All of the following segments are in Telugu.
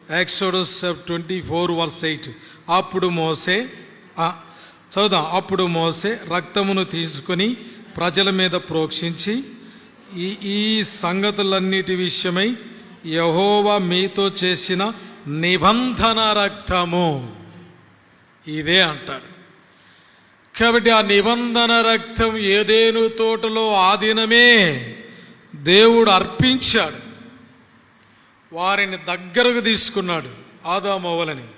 Exodus 24:8. అప్పుడు మోసే చదువుదాం. అప్పుడు మోసే రక్తమును తీసుకొని ప్రజల మీద ప్రోక్షించి ఈ సంగతులన్నిటి విషయమై యెహోవా మీతో చేసిన నిబంధన రక్తము ఇదే అంటాడు. కాబట్టి ఆ నిబంధన రక్తం ఏదేను తోటలో ఆ దినమే దేవుడు అర్పించాడు. వారిని దగ్గరకు తీసుకున్నాడు. ఆదాము అవ్వలని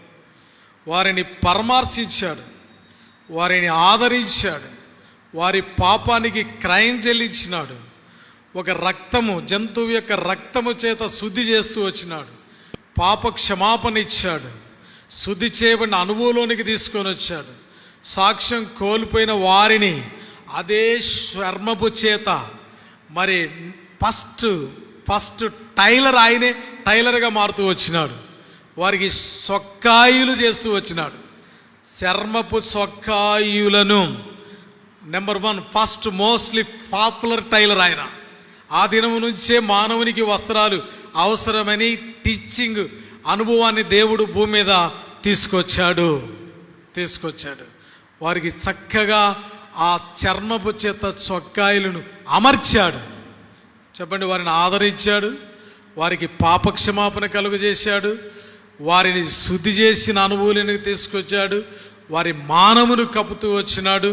వారిని పరామర్శించాడు, వారిని ఆదరించాడు, వారి పాపానికి క్రయం చెల్లించినాడు. ఒక రక్తము, జంతువు యొక్క రక్తము చేత శుద్ధి చేస్తూ వచ్చినాడు. పాప క్షమాపణ ఇచ్చాడు, శుద్ధి చేయబడిన అనుభవంలోనికి తీసుకొని వచ్చాడు. సాక్ష్యం కోల్పోయిన వారిని అదే చర్మపు చేత మరి ఫస్ట్ టైలర్ ఆయనే టైలర్గా మారుతూ వచ్చినాడు. వారికి సొక్కాయిలు చేస్తూ వచ్చినాడు. చర్మపు సొక్కాయిలను number 1 first mostly popular tailor ఆయన. ఆ దినము నుంచే మానవునికి వస్త్రాలు అవసరమని టీచింగ్ అనుభవాన్ని దేవుడు భూమి మీద తీసుకొచ్చాడు. వారికి చక్కగా ఆ చర్మపు చేత చొక్కాయిలను అమర్చాడు. చెప్పండి, వారిని ఆదరించాడు, వారికి పాపక్షమాపణ కలుగజేశాడు, వారిని శుద్ధి చేసిన అనుభూతిని తీసుకొచ్చాడు, వారి మానమును కప్పుతూ వచ్చినాడు.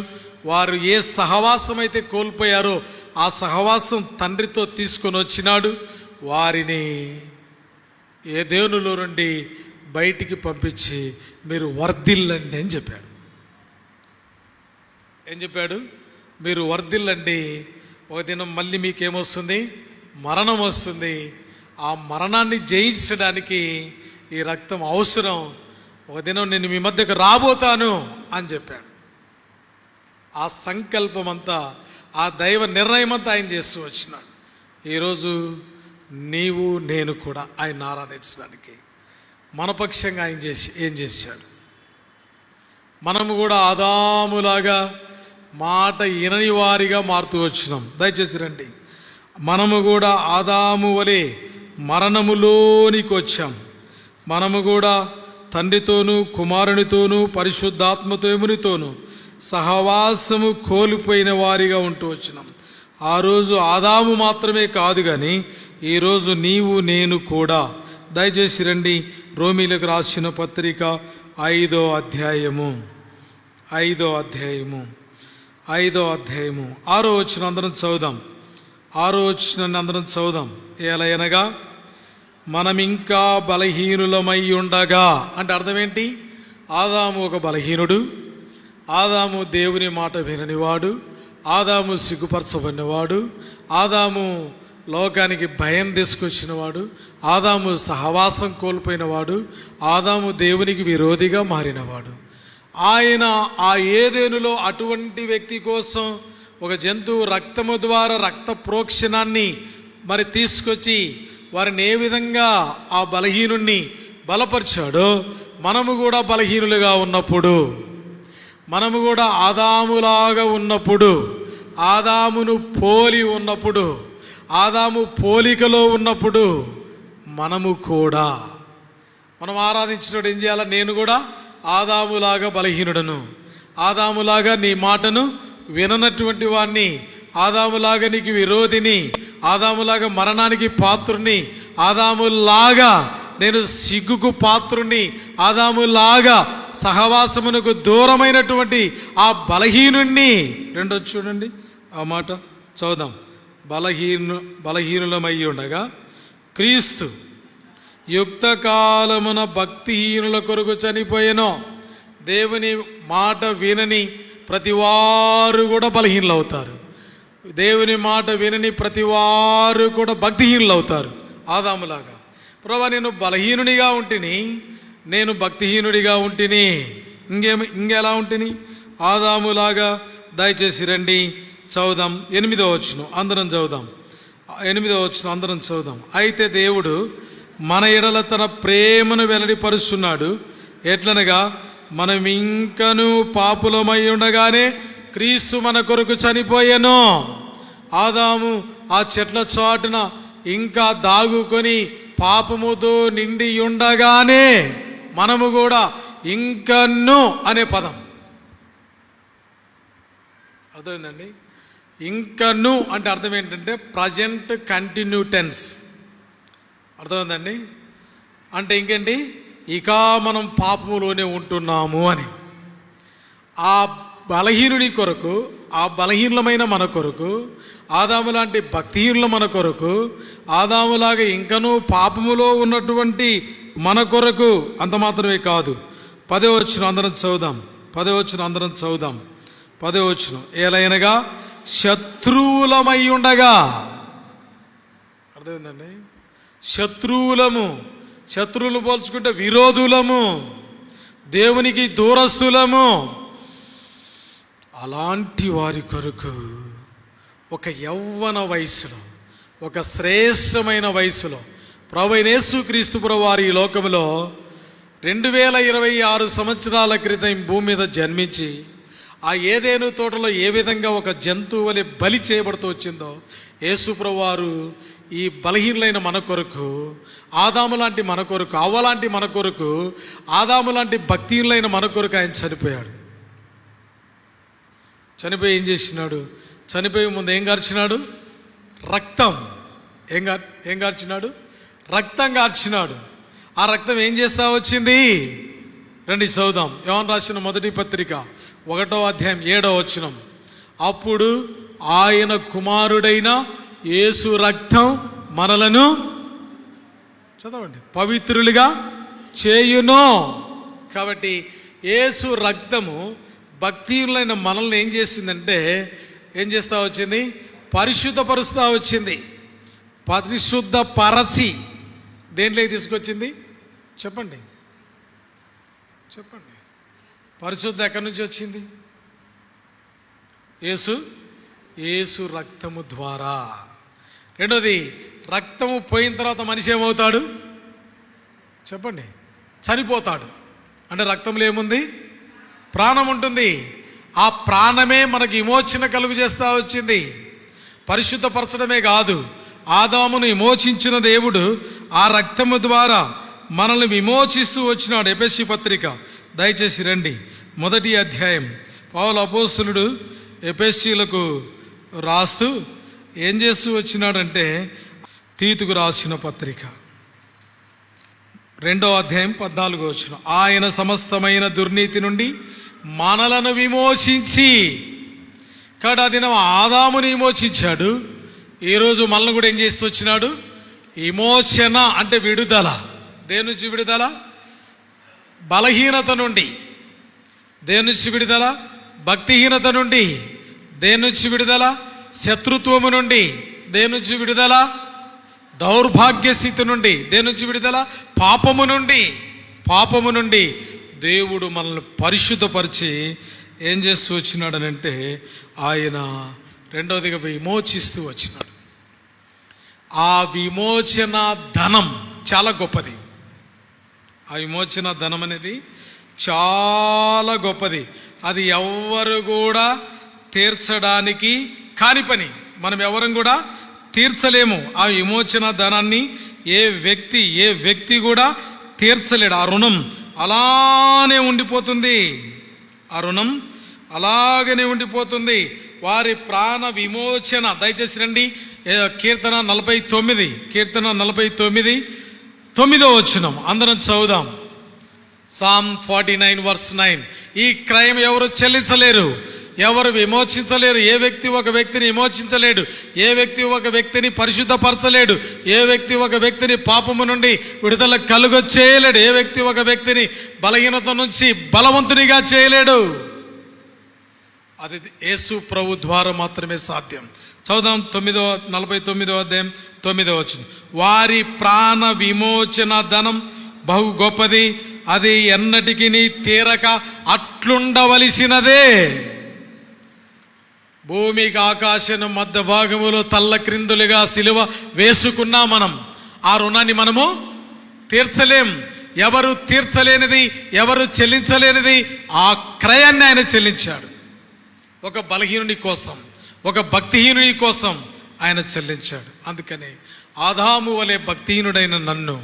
వారు ఏ సహవాసం అయితే కోల్పోయారో ఆ సహవాసం తండ్రితో తీసుకొని వచ్చినాడు. వారిని ఏదెనులో నుండి బయటికి పంపించి మీరు వర్ధిల్లండి అని చెప్పాడు. ఏం చెప్పాడు? మీరు వర్ధిల్లండి. ఒక దినం మళ్ళీ మీకేమొస్తుంది? మరణం వస్తుంది. ఆ మరణాన్ని జయించడానికి ఈ రక్తం అవసరం. ఒక దినం నేను మీ మధ్యకు రాబోతాను అని చెప్పాడు. ఆ సంకల్పం అంతా, ఆ దైవ నిర్ణయం అంతా ఆయన చేస్తూ వచ్చినాడు. ఈరోజు నీవు నేను కూడా ఆయన ఆరాధించడానికి మనపక్షంగా ఆయన ఏం చేశాడు? మనము కూడా ఆదాములాగా మాట వినని వారిగా మారుతూ వచ్చినాం. దయచేసి రండి. మనము కూడా ఆదాము వలె మరణములోనికి వచ్చాం. మనము కూడా తండ్రితోనూ కుమారునితోనూ పరిశుద్ధాత్మతోమునితోనూ సహవాసము కోల్పోయిన వారిగా ఉంటూ వచ్చినాం. ఆ రోజు ఆదాము మాత్రమే కాదు కానీ ఈరోజు నీవు నేను కూడా. దయచేసి రండి. రోమీలకు రాసిన పత్రిక 5వ అధ్యాయము 6వ అధ్యాయము 6వ వచనం అందరం చదువుదాం. 6వ వచనాన్ని అందరం చదువుదాం. ఎలయనగా మనం ఇంకా బలహీనులమై ఉండగా అంటే అర్థం ఏంటి? ఆదాము ఒక బలహీనుడు, ఆదాము దేవుని మాట విననివాడు, ఆదాము సిగ్గుపరచబడినవాడు, ఆదాము లోకానికి భయం తీసుకొచ్చినవాడు, ఆదాము సహవాసం కోల్పోయినవాడు, ఆదాము దేవునికి విరోధిగా మారినవాడు. ఆయన ఆ ఏదెనులో అటువంటి వ్యక్తి కోసం ఒక జంతువు రక్తము ద్వారా రక్త ప్రోక్షణాన్ని మరి తీసుకొచ్చి వారిని ఏ విధంగా ఆ బలహీనుణ్ణి బలపరిచాడో మనము కూడా బలహీనులుగా ఉన్నప్పుడు, మనము కూడా ఆదాములాగా ఉన్నప్పుడు, ఆదామును పోలి ఉన్నప్పుడు, ఆదాము పోలికలో ఉన్నప్పుడు మనం ఆరాధించినప్పుడు ఏం చేయాలి? నేను కూడా ఆదాములాగా బలహీనుడను, ఆదాములాగా నీ మాటను విననటువంటి వాణ్ణి, ఆదాములాగా నీకు విరోధిని, ఆదాములాగా మరణానికి పాత్రుని, ఆదాములాగా నేను సిగ్గుకు పాత్రుని, ఆదాములాగా సహవాసమునకు దూరమైనటువంటి ఆ బలహీనుణ్ణి. రెండోది చూడండి, ఆ మాట చదువుదాం. బలహీనులమై ఉండగా క్రీస్తు యుక్త కాలమున భక్తిహీనుల కొరకు చనిపోయెను. దేవుని మాట వినని ప్రతివారు కూడా బలహీనులు అవుతారు. దేవుని మాట వినని ప్రతివారు కూడా భక్తిహీనులు అవుతారు. ఆదాములాగా ప్రభా నేను బలహీనునిగా ఉంటిని, నేను భక్తిహీనుడిగా ఉంటిని, ఇంకెలా ఉంటిని? ఆదాములాగా. దయచేసి రండి చదువుదాం. 8వ వచనం అందరం చదువుదాం. 8వ వచనం అందరం చదువుదాం. అయితే దేవుడు మన ఎడల తన ప్రేమను వెల్లడిపరుస్తున్నాడు. ఎట్లనగా మనం ఇంకను పాపులమై ఉండగానే క్రీస్తు మన కొరకు చనిపోయెను. ఆదాము ఆ చెట్ల చాటున ఇంకా దాగుకొని పాపముతో నిండి ఉండగానే మనము కూడా ఇంకను అనే పదం అర్థమైందండి. ఇంకను అంటే అర్థం ఏంటంటే ప్రజెంట్ కంటిన్యూ టెన్స్. అర్థమైందండి. అంటే ఇంకేంటి, ఇక మనం పాపములోనే ఉంటున్నాము అని. ఆ బలహీనుడి కొరకు, ఆ బలహీనమైన మన కొరకు, ఆదాము లాంటి భక్తిహీనుల మన కొరకు, ఆదాములాగా ఇంకనూ పాపములో ఉన్నటువంటి మన కొరకు, అంత మాత్రమే కాదు. 10వ వచనం అందరం చదువుదాం. 10వ వచనం అందరం చదువుదాం. 10వ వచనం, ఏలైనగా శత్రువులమై ఉండగా. అర్థమైందండి. శత్రువులము, శత్రువులు పోల్చుకుంటే విరోధులము, దేవునికి దూరస్తులము. అలాంటి వారి కొరకు ఒక యవ్వన వయసులో, ఒక శ్రేష్టమైన వయసులో ప్రభువైన యేసుక్రీస్తు ప్రభువు వారు ఈ లోకంలో 2026 సంవత్సరాల క్రితం భూమి మీద జన్మించి ఆ ఏదెను తోటలో ఏ విధంగా ఒక జంతువు వలె బలి చేయబడుతూ వచ్చిందో, యేసు ప్రభువు వారు ఈ బలహీనులైన మన కొరకు, ఆదాము లాంటి మన కొరకు, అవ్వ లాంటి మన కొరకు, ఆదాము లాంటి భక్తిహీనులైన మన కొరకు ఆయన చనిపోయాడు. చనిపోయి ఏం చేసినాడు? చనిపోయే ముందు ఏం గార్చినాడు? రక్తం. ఏం గార్చినాడు? రక్తం గార్చినాడు. ఆ రక్తం ఏం చేస్తా వచ్చింది? రండి చదువుదాం. యోహాను రాసిన మొదటి పత్రిక 1వ అధ్యాయం 7వ వచనం. అప్పుడు ఆయన కుమారుడైన యేసు రక్తం మనలను, చదవండి, పవిత్రులుగా చేయును. కాబట్టి యేసు రక్తము భక్తిహీనులైన మనల్ని ఏం చేసిందంటే, ఏం చేస్తా వచ్చింది? పరిశుద్ధపరుస్తూ వచ్చింది. పరిశుద్ధ పరచి దేంట్లోకి తీసుకొచ్చింది? చెప్పండి. పరిశుద్ధ ఎక్కడి నుంచి వచ్చింది? యేసు రక్తము ద్వారా. రెండోది, రక్తము పోయిన తర్వాత మనిషి ఏమవుతాడు? చెప్పండి. చనిపోతాడు. అంటే రక్తంలో ఏముంది? ప్రాణం ఉంటుంది. ఆ ప్రాణమే మనకు విమోచన కలుగు చేస్తూ వచ్చింది. పరిశుద్ధపరచడమే కాదు, ఆదామును విమోచించిన దేవుడు ఆ రక్తము ద్వారా మనల్ని విమోచిస్తూ వచ్చినాడు. ఎఫెసీ పత్రిక దయచేసి రండి, 1వ అధ్యాయం. పౌలు అపోస్తలుడు ఎఫెసీలకు రాస్తూ ఏం చేస్తూ వచ్చినాడంటే, తీతుకు రాసిన పత్రిక 2వ అధ్యాయం 14వ వచనం, ఆయన సమస్తమైన దుర్నీతి నుండి మనలను విమోచించి. కాబట్టి ఆ దినం ఆదాముని విమోచించాడు. ఈరోజు మనల్ని కూడా ఏం చేస్తూ వచ్చినాడు? విమోచన అంటే విడుదల. దేని నుంచి విడుదల? బలహీనత నుండి. దేని నుంచి విడుదల? భక్తిహీనత నుండి. దేని నుంచి విడుదల? శత్రుత్వము నుండి. దేని నుంచి విడుదల? దౌర్భాగ్య స్థితి నుండి. దేని నుంచి విడుదల? పాపము నుండి. దేవుడు మనల్ని పరిశుద్ధపరిచి ఏం చేస్తూ వచ్చినాడనంటే, ఆయన రెండవదిగా విమోచిస్తూ వచ్చినాడు. ఆ విమోచన ధనం చాలా గొప్పది. ఆ విమోచన ధనం అనేది చాలా గొప్పది. అది ఎవ్వరు కూడా తీర్చడానికి కాని పని. మనం ఎవరం కూడా తీర్చలేము. ఆ విమోచన ధనాన్ని ఏ వ్యక్తి కూడా తీర్చలేడు. ఆ రుణం అలానే ఉండిపోతుంది. అలాగనే ఉండిపోతుంది. వారి ప్రాణ విమోచన. దయచేసి రండి, కీర్తన 49 9వ వచనం అందరం చదువుదాం. Psalm 49 verse 9. ఈ క్రయం ఎవరు చెల్లించలేరు, ఎవరు విమోచించలేరు. ఏ వ్యక్తి ఒక వ్యక్తిని విమోచించలేడు. ఏ వ్యక్తి ఒక వ్యక్తిని పరిశుద్ధపరచలేడు. ఏ వ్యక్తి ఒక వ్యక్తిని పాపము నుండి విడుదల కలుగచేయలేడు. ఏ వ్యక్తి ఒక వ్యక్తిని బలహీనత నుంచి బలవంతునిగా చేయలేడు. అది యేసు ప్రభు ద్వారా మాత్రమే సాధ్యం. చదువుదాం. 49వ అధ్యాయం 9వ వచనం. వారి ప్రాణ విమోచన ధనం బహు గొప్పది, అది ఎన్నటికి తీరక అట్లుండవలసినదే. భూమికి ఆకాశం మధ్య భాగములో తల్ల క్రిందులుగా సిలువ వేసుకున్నా మనం ఆ రుణాన్ని మనము తీర్చలేం. ఎవరు తీర్చలేనిది, ఎవరు చెల్లించలేనిది ఆ క్రయాన్ని ఆయన చెల్లించాడు. ఒక బలహీనుని కోసం, ఒక భక్తిహీనుని కోసం ఆయన చెల్లించాడు. అందుకని ఆదాము వలె భక్తిహీనుడైన నన్ను,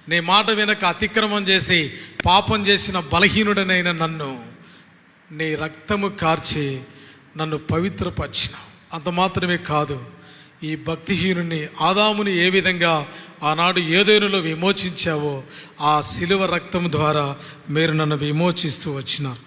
నీ మాట వెనక అతిక్రమం చేసి పాపం చేసిన బలహీనుడనైన నన్ను నీ రక్తము కార్చి నన్ను పవిత్రపరిచినావు. అంత మాత్రమే కాదు, ఈ భక్తిహీనుని ఆదాముని ఏ విధంగా ఆనాడు ఏదోనులో విమోచించావో ఆ శిలువ రక్తం ద్వారా మీరు నన్ను విమోచిస్తూ వచ్చినారు.